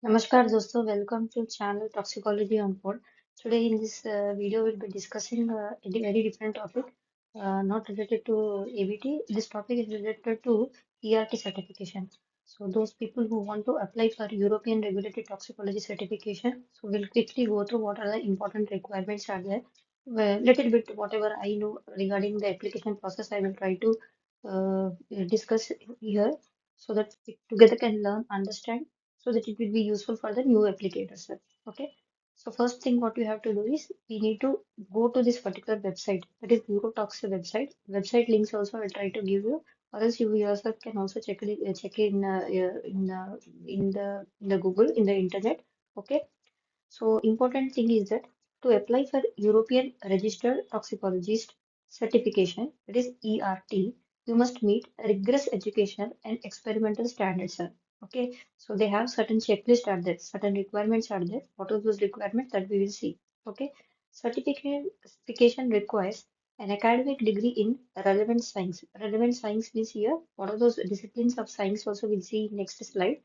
Namaskar दोस्तों, welcome to channel Toxicology on Board. Today in this video we'll be discussing a very different topic, not related to ABT. This topic is related to ERT certification. So those people who want to apply for European Regulated Toxicology certification, so we'll quickly go through what are the important requirements are there. Little bit whatever I know regarding the application process, I will try to discuss here so that we together can learn, understand so that it will be useful for the new applicators. Okay. So first thing what you have to do is we need to go to this particular website, that is Eurotox website. Website links also I'll try to give you, or else you yourself can also check it in the Google in the internet. Okay. So important thing is that to apply for European Registered Toxicologist certification, that is ERT, you must meet rigorous educational and experimental standards. Sir. Okay, so they have certain checklists are there, certain requirements are there. What are those requirements that we will see? Okay, certification requires an academic degree in relevant science. Relevant science means here, what are those disciplines of science also we'll see in next slide.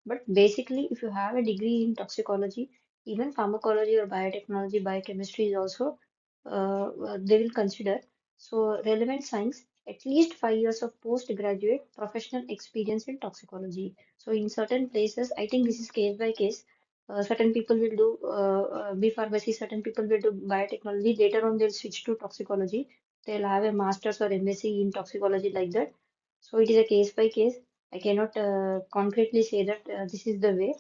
But basically, if you have a degree in toxicology, even pharmacology or biotechnology, biochemistry is also they will consider. So relevant science, at least 5 years of postgraduate professional experience in toxicology. So in certain places, I think this is case by case. Certain people will do B pharmacy, certain people will do biotechnology. Later on, they'll switch to toxicology. They'll have a master's or MSc in toxicology like that. So it is a case by case. I cannot concretely say that this is the way.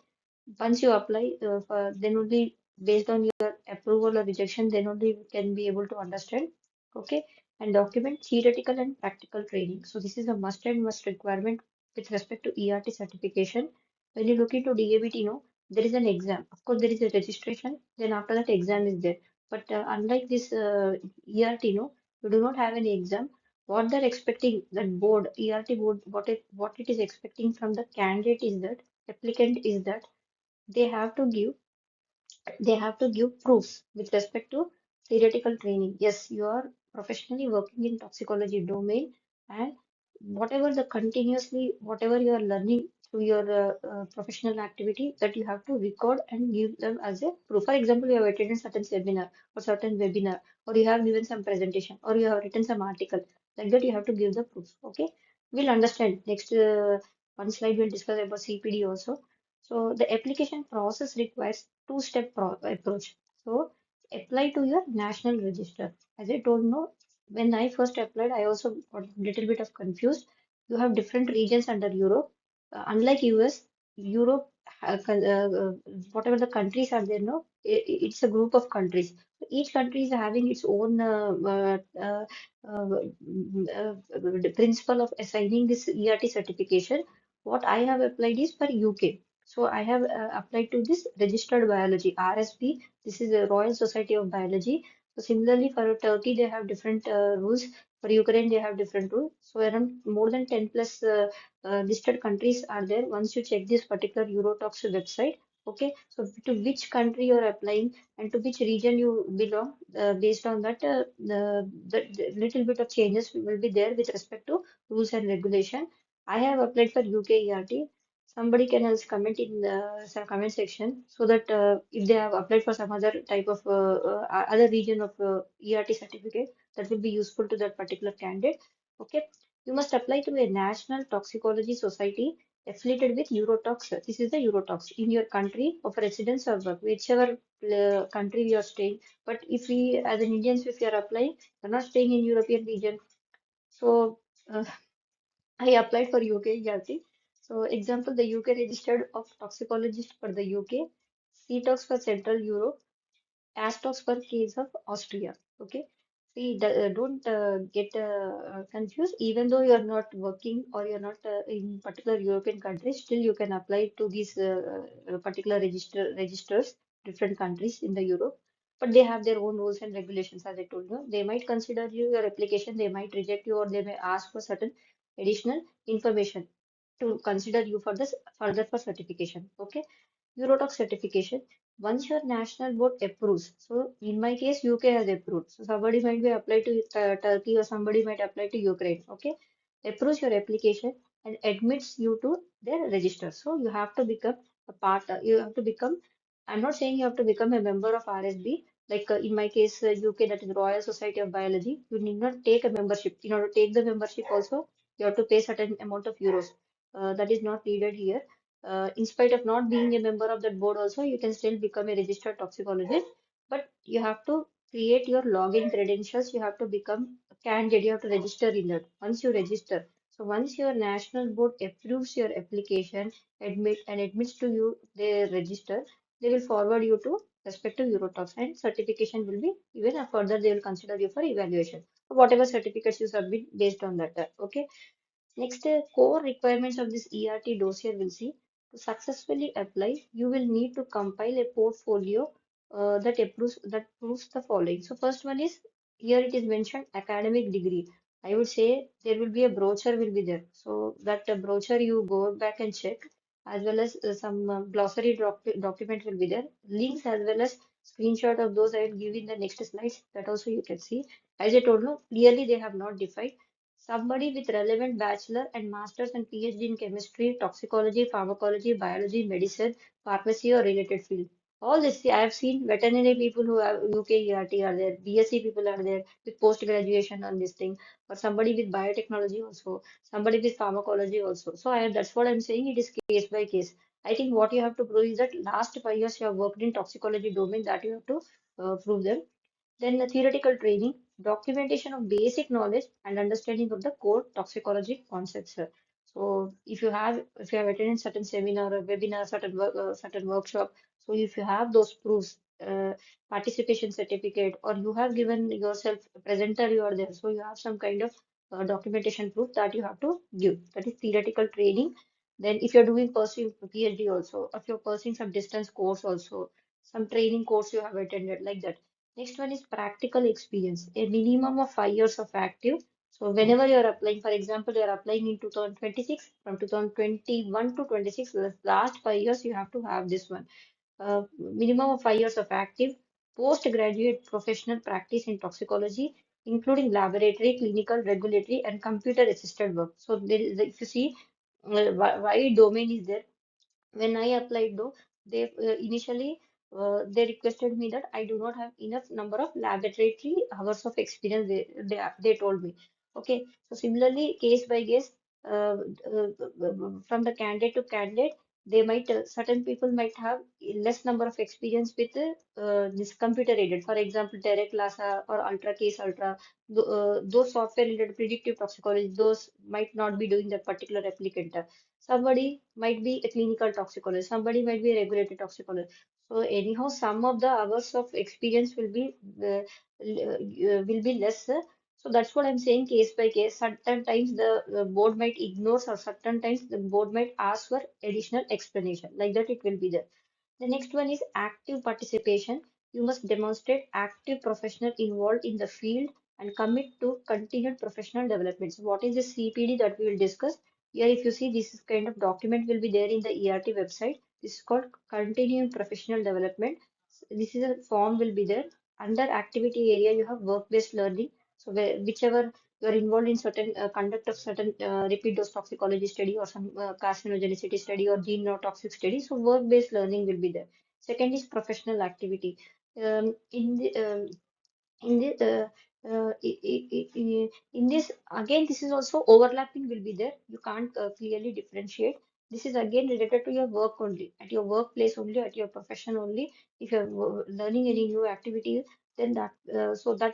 Once you apply, then only based on your approval or rejection, then only you can be able to understand. Okay, and document theoretical and practical training. So this is a must and must requirement with respect to ERT certification. When you look into DABT, there is an exam. Of course, there is a registration. Then after that, exam is there. But unlike this ERT, you do not have any exam. What they're expecting, that board, ERT board, what it is expecting from the candidate is that applicant is that they have to give they have to give proofs with respect to theoretical training. Yes, you are professionally working in toxicology domain, and whatever you are learning through your professional activity, that you have to record and give them as a proof. For example, you have attended certain seminar or certain webinar, or you have given some presentation, or you have written some article. Like that, you have to give the proof. Okay, we'll understand. Next one slide we'll discuss about CPD also. So the application process requires two-step approach. So apply to your national register. As I told you, when I first applied, I also got a little bit of confused. You have different regions under Europe. Unlike US, Europe, whatever the countries are there, no, it's a group of countries. So each country is having its own principle of assigning this ERT certification. What I have applied is for UK. So I have applied to this registered biology, RSB. This is the Royal Society of Biology. So similarly for Turkey, they have different rules. For Ukraine, they have different rules. So around more than 10 plus listed countries are there. Once you check this particular Eurotox website, okay. So to which country you are applying and to which region you belong, based on that, the little bit of changes will be there with respect to rules and regulation. I have applied for UK ERT. Somebody can else comment in the some comment section so that if they have applied for some other type of other region of ERT certificate, that will be useful to that particular candidate. Okay, you must apply to a national toxicology society affiliated with Eurotox. This is the Eurotox in your country of residence or work, whichever country you are staying. But if we, as an Indians, if you are applying, you're not staying in European region. So I applied for UK ERT. So example, the UK registered of toxicologist for the UK, CTOX for Central Europe, ASTOX for case of Austria. Okay. See, don't get confused. Even though you are not working or you're not in particular European countries, still you can apply to these particular registers, different countries in the Europe. But they have their own rules and regulations, as I told you. They might consider your application, they might reject you, or they may ask for certain additional information to consider you for this further for certification. Okay. Eurotox certification. Once your national board approves, so in my case, UK has approved. So somebody might be applied to Turkey or somebody might apply to Ukraine. Okay, approves your application and admits you to their register. So you have to become a part. You have to become. I'm not saying you have to become a member of RSB. Like in my case, UK, that is Royal Society of Biology. You need not take a membership. In order to take the membership, also you have to pay certain amount of euros. That is not needed here. In spite of not being a member of that board, also you can still become a registered toxicologist. But you have to create your login credentials. You have to become a candidate. You have to register in that. Once you register, so once your national board approves your application, admits to you, they register. They will forward you to respective Eurotox, and certification will be even further. They will consider you for evaluation. Whatever certificates you submit based on that. Okay. Next, core requirements of this ERT dossier will see to successfully apply, you will need to compile a portfolio that proves the following. So first one is here it is mentioned academic degree. I would say there will be a brochure will be there. So that brochure you go back and check, as well as some glossary document will be there. Links as well as screenshot of those I will give in the next slides. That also you can see. As I told you, clearly they have not defined. Somebody with relevant bachelor and master's and PhD in chemistry, toxicology, pharmacology, biology, medicine, pharmacy or related field. All this, I have seen veterinary people who have UK ERT are there, BSc people are there with post graduation on this thing, or somebody with biotechnology also, somebody with pharmacology also. So that's what I'm saying. It is case by case. I think what you have to prove is that last 5 years you have worked in toxicology domain, that you have to prove them. Then the theoretical training, documentation of basic knowledge and understanding of the core toxicology concepts. So if you have attended certain seminar or webinar, certain workshop, so if you have those proofs, participation certificate, or you have given yourself a presenter, you are there, so you have some kind of documentation proof that you have to give. That is theoretical training. Then if you're doing pursuing PhD also, if you're pursuing some distance course also, some training course you have attended like that. Next one is practical experience, a minimum of 5 years of active. So whenever you are applying, for example, you are applying in 2026, from 2021 to 26, the last 5 years you have to have this one. Minimum of 5 years of active postgraduate professional practice in toxicology, including laboratory, clinical, regulatory, and computer-assisted work. So there is, if you see, wide domain is there. When I applied though, they initially they requested me that I do not have enough number of laboratory hours of experience. They told me. Okay, so similarly, case by case, from the candidate to candidate, they might certain people might have less number of experience with this computer aided. For example, direct LASA or Ultra Case Ultra, those software related predictive toxicology, those might not be doing that particular applicant. Somebody might be a clinical toxicologist, somebody might be a regulatory toxicologist. So anyhow, some of the hours of experience will be less. So that's what I'm saying, case by case. Certain times the board might ignore, or certain times the board might ask for additional explanation. Like that, it will be there. The next one is active participation. You must demonstrate active professional involved in the field and commit to continued professional development. So what is the CPD that we will discuss? Here, if you see, this kind of document will be there in the ERT website. This is called continuing professional development. This is a form will be there. Under activity area, you have work-based learning. So whichever you are involved in certain conduct of certain repeat dose toxicology study or some carcinogenicity study or gene or toxic study. So work-based learning will be there. Second is professional activity. In the in the in this again, this is also overlapping will be there. You can't clearly differentiate. This is again related to your work only, at your workplace only, at your profession only. If you're learning any new activity, then that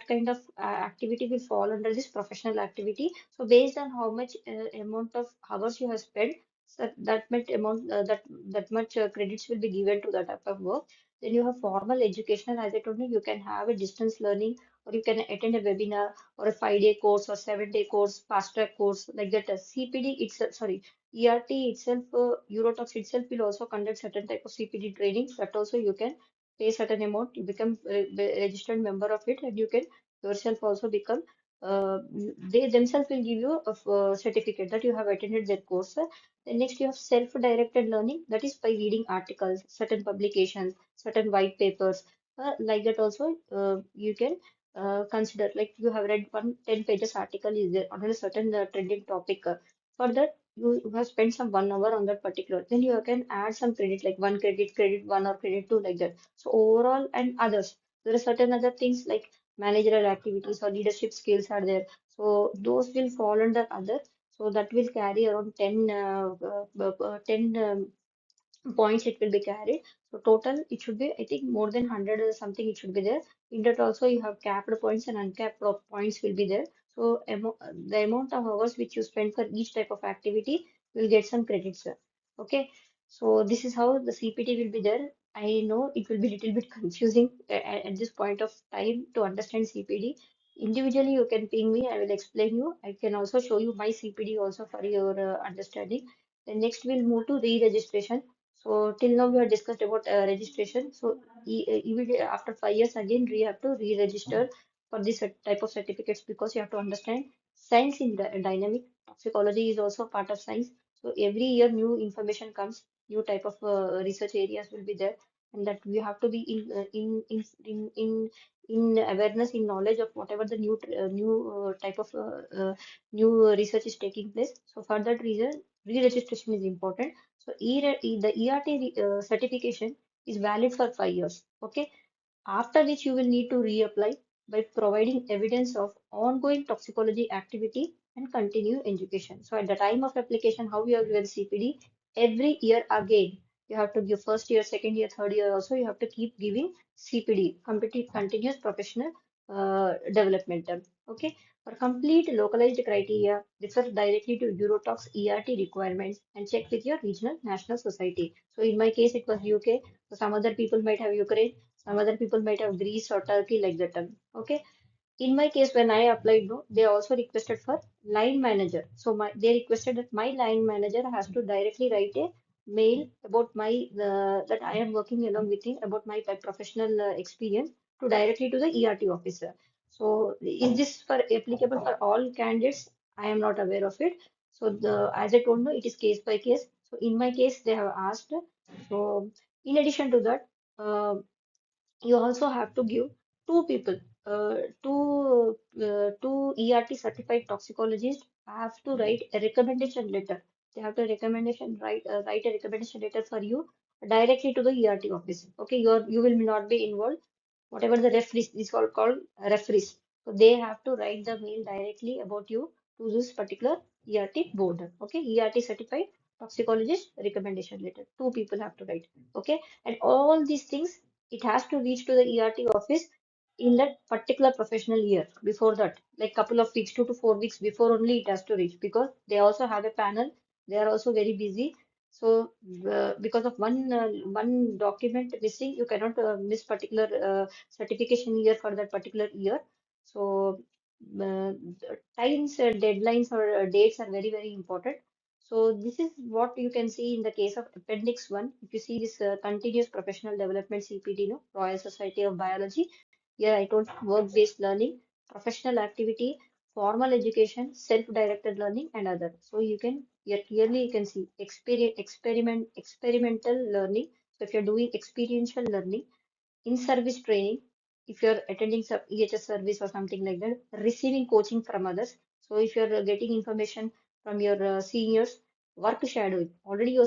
kind of activity will fall under this professional activity. So based on how much amount of hours you have spent, so that much amount that much credits will be given to that type of work. Then you have formal educational, as I told you, you can have a distance learning, or you can attend a webinar or a 5 day course or 7 day course, fast track course like that. CPD itself, sorry, ERT itself, Eurotox itself will also conduct certain type of CPD training. That also you can pay certain amount, you become a registered member of it, and you can yourself also become. They themselves will give you a certificate that you have attended that course. Then next you have self-directed learning, that is by reading articles, certain publications, certain white papers, like that also you can consider. Like you have read one 10 pages article is there on a certain trending topic. For that, you have spent some 1 hour on that particular, then you can add some credit like one credit, credit one or credit two like that. So overall and others, there are certain other things like managerial activities or leadership skills are there. So those will fall under other. So that will carry around 10 points it will be carried. So total it should be I think more than 100 or something it should be there. In that also you have capped points and uncapped points will be there. So the amount of hours which you spend for each type of activity will get some credits. Okay. So this is how the CPT will be there. I know it will be little bit confusing at this point of time to understand CPD. Individually, you can ping me. I will explain you. I can also show you my CPD also for your understanding. Then next we'll move to re-registration. So till now we have discussed about registration. So immediately after 5 years again we have to re-register for this type of certificates because you have to understand science in the dynamic toxicology is also part of science. So every year new information comes, new type of research areas will be there, and that we have to be in awareness, in knowledge of whatever the new type of new research is taking place. So for that reason, re-registration is important. So the ERT certification is valid for 5 years. Okay, after which you will need to reapply by providing evidence of ongoing toxicology activity and continue education. So at the time of application, how you are given CPD, every year again, you have to give first year, second year, third year also, you have to keep giving CPD, continuous professional developmental. Okay. For complete localized criteria, refer directly to Eurotox ERT requirements and check with your regional national society. So in my case, it was UK. So some other people might have Ukraine, some other people might have Greece or Turkey like that. Okay. In my case, when I applied, no, they also requested for line manager. So they requested that my line manager has to directly write a mail about my that I am working along with him about my professional experience to directly to the ERT officer. So is this for applicable for all candidates? I am not aware of it. So as I told you, it is case by case. So in my case, they have asked. So in addition to that, you also have to give two people, two ERT certified toxicologists have to write a recommendation letter. They have to write a recommendation letter for you directly to the ERT office. Okay, you will not be involved. Whatever the referees, these are called referees. So they have to write the mail directly about you to this particular ERT board. Okay, ERT certified toxicologist recommendation letter. Two people have to write. Okay, and all these things it has to reach to the ERT office in that particular professional year. Before that, like couple of weeks, 2 to 4 weeks before only it has to reach because they also have a panel. They are also very busy. So because of one document missing, you cannot miss particular certification year for that particular year. So times, deadlines or dates are very, very important. So this is what you can see in the case of Appendix 1. If you see this continuous professional development CPD, no, Royal Society of Biology. Here I told work-based learning, professional activity, formal education, self-directed learning, and other. So you can here clearly you can see experimental learning. So if you're doing experiential learning, in-service training, if you're attending some EHS service or something like that, receiving coaching from others. So if you're getting information from your seniors, work shadowing. Already your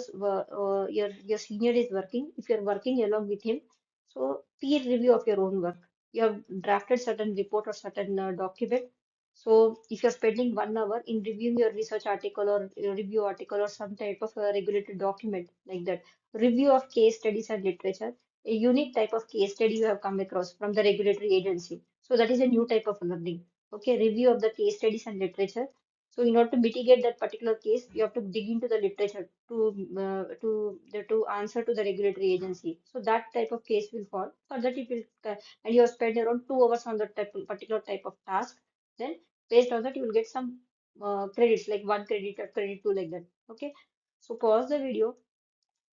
senior is working. If you're working along with him, so peer review of your own work. You have drafted certain report or certain document. So if you're spending 1 hour in reviewing your research article or review article or some type of regulated document like that, review of case studies and literature, a unique type of case study you have come across from the regulatory agency. So that is a new type of learning. Okay, review of the case studies and literature. So in order to mitigate that particular case, you have to dig into the literature to answer to the regulatory agency. So that type of case will fall. For that it will and you have spent around 2 hours on that particular type of task. Then based on that you will get some credits like one credit or credit two like that. Okay. So pause the video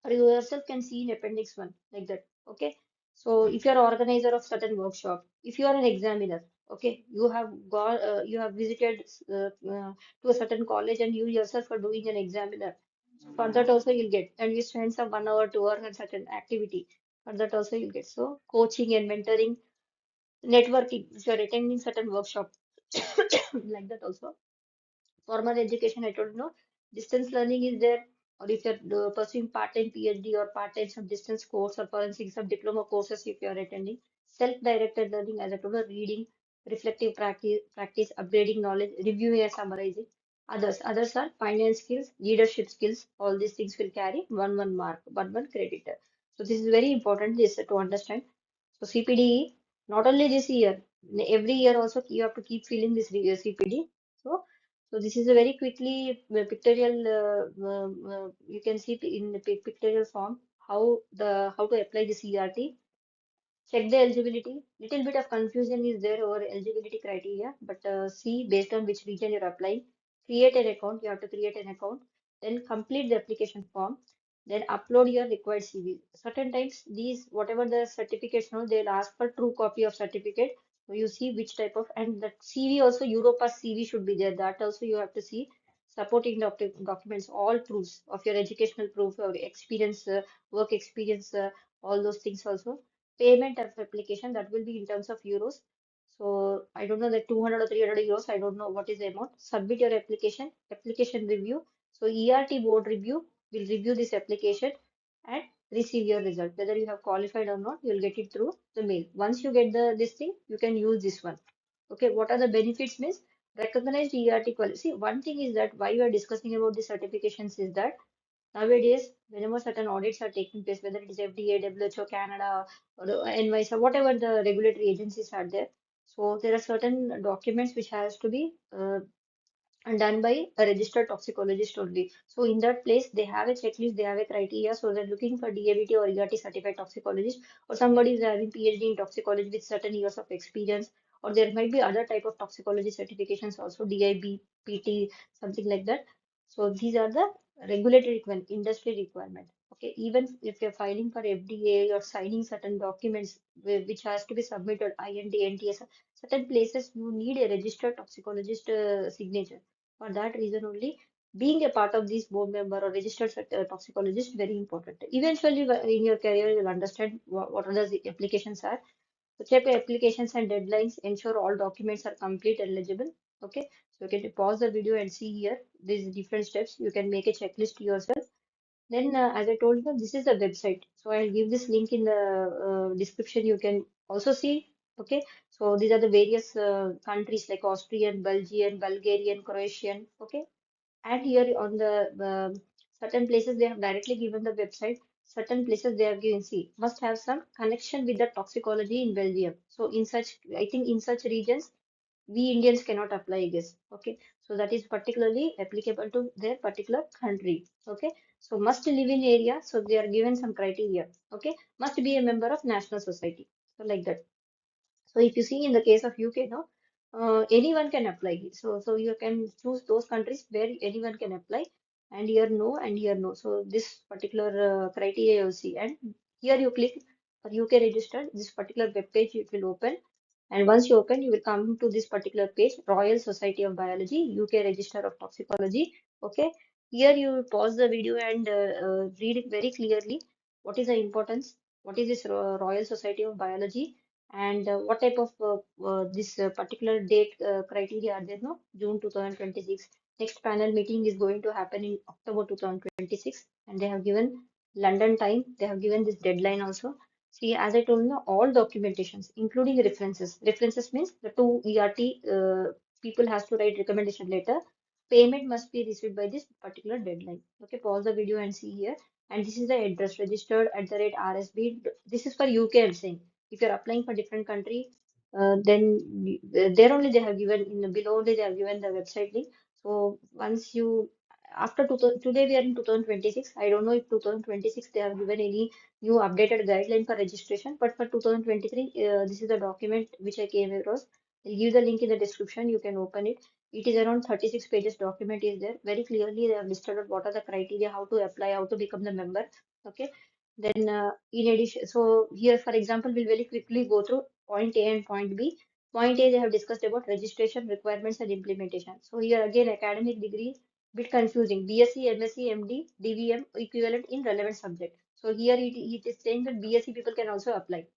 or you yourself can see in appendix 1 like that. Okay, so if you are organizer of certain workshop, if you are an examiner, okay, you have visited to a certain college and you yourself are doing an examiner, so for that also you'll get, and you spend some 1 hour 2 hours on certain activity, for that also you'll get. So coaching and mentoring, networking, if you are attending certain workshop like that also. Formal education, I told you, no, Distance learning is there, or if you're pursuing part-time PhD or part-time some distance course or forensic some diploma courses if you're attending. Self-directed learning, as I told you, reading, reflective practice, upgrading knowledge, reviewing and summarizing. Others are finance skills, leadership skills. All these things will carry one mark, one credit. So this is very important this to understand. So CPD, not only this year, every year also you have to keep filling this CPD. So, so this is a very quickly pictorial. You can see in the pictorial form how to apply this ERT. Check the eligibility. Little bit of confusion is there over eligibility criteria, but see based on which region you're applying. Create an account. You have to create an account. Then complete the application form. Then upload your required CV. Certain times these whatever the certificates know they'll ask for true copy of certificate. So you see which type of and that CV also Europass CV should be there. That also you have to see supporting documents, all proofs of your educational proof or experience, work experience, all those things also payment of application that will be in terms of euros. So I don't know the 200 or 300 euros. I don't know what is the amount. Submit your application, application review. So ERT board review will review this application and receive your result. Whether you have qualified or not, you'll get it through the mail. Once you get the this thing, you can use this one. Okay, what are the benefits means recognized ERT quality. See, one thing is that why we are discussing about the certifications is that nowadays, whenever certain audits are taking place, whether it is FDA, WHO, Canada, or NYSA, whatever the regulatory agencies are there, so there are certain documents which has to be and done by a registered toxicologist only. So in that place, they have a checklist, they have a criteria. So they're looking for DABT or ERT certified toxicologist, or somebody is having PhD in toxicology with certain years of experience, or there might be other type of toxicology certifications also, DIB, something like that. So these are the regulatory requirement, industry requirement. Okay, even if you're filing for FDA or signing certain documents which has to be submitted, IND, NTS, certain places you need a registered toxicologist signature. For that reason only, being a part of this board member or registered toxicologist very important. Eventually, in your career, you'll understand what are the applications are. So check the applications and deadlines. Ensure all documents are complete and legible. Okay, so you can pause the video and see here these different steps. You can make a checklist yourself. Then, as I told you, this is the website. So I'll give this link in the description. You can also see. Okay, so these are the various countries like Austrian, Belgian, Bulgarian, Croatian. Okay, and here on the certain places they have directly given the website. Certain places they have given see must have some connection with the toxicology in Belgium. So in such, I think in such regions we Indians cannot apply, I guess. Okay, so that is particularly applicable to their particular country. Okay, so must live in area. So they are given some criteria. Okay, must be a member of national society. So like that. So if you see in the case of UK, no, anyone can apply. So you can choose those countries where anyone can apply, and here no, and here no. So this particular criteria you see, and here you click for UK registered. This particular web page it will open, and once you open, you will come to this particular page, Royal Society of Biology, UK Register of Toxicology. Okay, here you will pause the video and read it very clearly. What is the importance? What is this Royal Society of Biology? And what type of this particular date criteria are there? No, June 2026. Next panel meeting is going to happen in October 2026, and they have given London time. They have given this deadline also. See, as I told you, all documentations, including references. References means the two ERT people has to write recommendation letter. Payment must be received by this particular deadline. Okay, pause the video and see here. And this is the address registered at the rate RSB. This is for UK, I'm saying. If you're applying for different country, there only they have given in the below only they have given the website link. So once you after today we are in 2026. I don't know if 2026 they have given any new updated guideline for registration, but for 2023, this is the document which I came across. I'll give the link in the description. You can open it. It is around 36 pages document is there. Very clearly they have listed out what are the criteria, how to apply, how to become the member. Okay. Then in addition, so here for example, we'll very quickly go through point A and point B. Point A, they have discussed about registration requirements and implementation. So here again, academic degree, bit confusing. BSc, MSc, MD, DVM equivalent in relevant subject. So here it is saying that BSc people can also apply.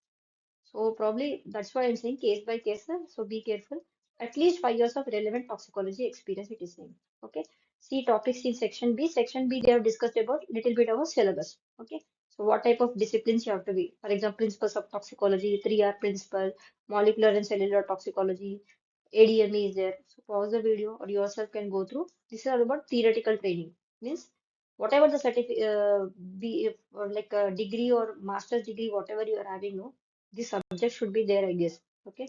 So probably that's why I'm saying case by case. So be careful. At least 5 years of relevant toxicology experience it is saying. Okay. See topics in section B. Section B, they have discussed about little bit of a syllabus. Okay. So what type of disciplines you have to be? For example, principles of toxicology, 3R principle, molecular and cellular toxicology, ADME is there. So pause the video or yourself can go through. This is all about theoretical training. Means whatever the certificate, be or like a degree or master's degree, whatever you are having, no, this subject should be there, I guess. Okay.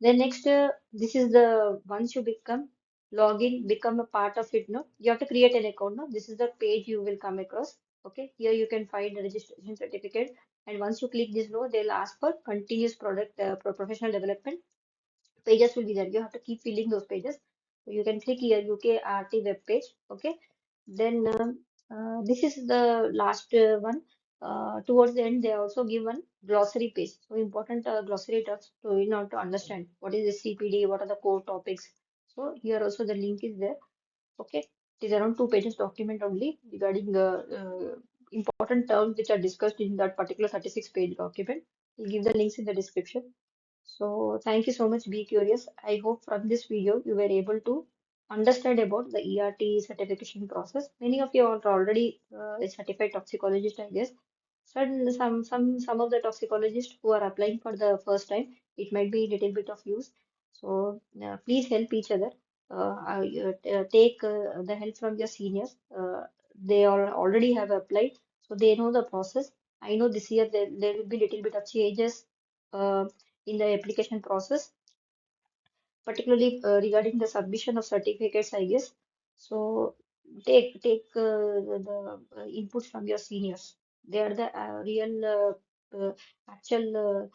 Then next, this is the once you become login, become a part of it, no, you have to create an account, no. This is the page you will come across. Okay, here you can find the registration certificate, and once you click this, no, they'll ask for continuous product professional development pages will be there. You have to keep filling those pages. So you can click here UK RT web page. Okay. Then this is the last one. Towards the end, they also give one glossary page. So important glossary terms to in order to understand what is the CPD, what are the core topics. So here also the link is there. Okay. It is around 2 pages document only regarding important terms which are discussed in that particular 36-page document. We'll give the links in the description. So thank you so much. Be curious. I hope from this video you were able to understand about the ERT certification process. Many of you are already a certified toxicologist, I guess. Some of the toxicologists who are applying for the first time, it might be a little bit of use. So please help each other. Take the help from your seniors. They are already have applied, so they know the process. I know this year there will be little bit of changes in the application process, particularly regarding the submission of certificates, I guess. So take the inputs from your seniors. They are the real actual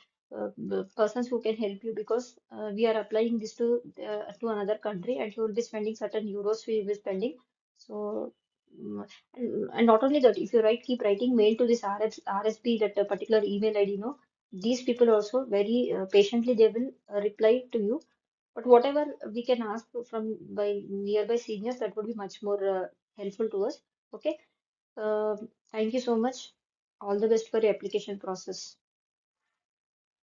persons who can help you because we are applying this to another country and you will be spending certain euros we will be spending. So and not only that, if you keep writing mail to this RSP, that particular email ID, these people also very patiently they will reply to you. But whatever we can ask from by nearby seniors, that would be much more helpful to us. Okay. Thank you so much. All the best for your application process.